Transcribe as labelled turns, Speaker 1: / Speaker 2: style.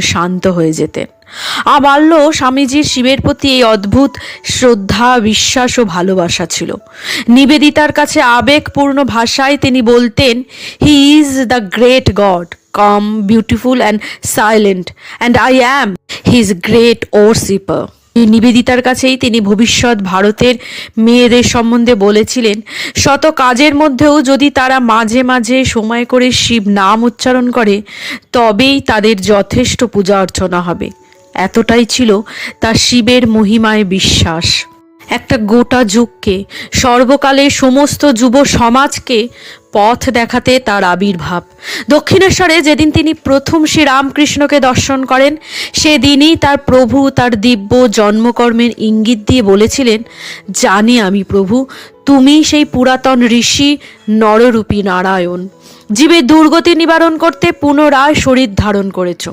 Speaker 1: শান্ত হয়ে যেতেন। বাল্য স্বামীজির শিবের প্রতি এই অদ্ভুত শ্রদ্ধা, বিশ্বাস ও ভালোবাসা ছিল। নিবেদিতার কাছে আবেগপূর্ণ ভাষায় তিনি বলতেন, he is the great God, calm, beautiful and silent, and I am his great worshipper. নিবেদিতার কাছেই তিনি ভবিষ্যৎ ভারতের মেয়েদের সম্বন্ধে বলেছিলেন, শত কাজের মধ্যেও যদি তারা মাঝে মাঝে সময় করে শিব নাম উচ্চারণ করে, তবেই তাদের যথেষ্ট পূজা অর্চনা হবে। এতটাই ছিল তার শিবের মহিমায় বিশ্বাস। একটা গোটা যুগকে, সর্বকালের সমস্ত যুব সমাজকে পথ দেখাতে তার আবির্ভাব। দক্ষিণেশ্বরে যেদিন তিনি প্রথম শ্রীরামকৃষ্ণকে দর্শন করেন, সেদিনই তার প্রভু তার দিব্য জন্মকর্মের ইঙ্গিত দিয়ে বলেছিলেন, জানি আমি প্রভু, তুমি সেই পুরাতন ঋষি নররূপী নারায়ণ, জীবের দুর্গতি নিবারণ করতে পুনরায় শরীর ধারণ করেছ।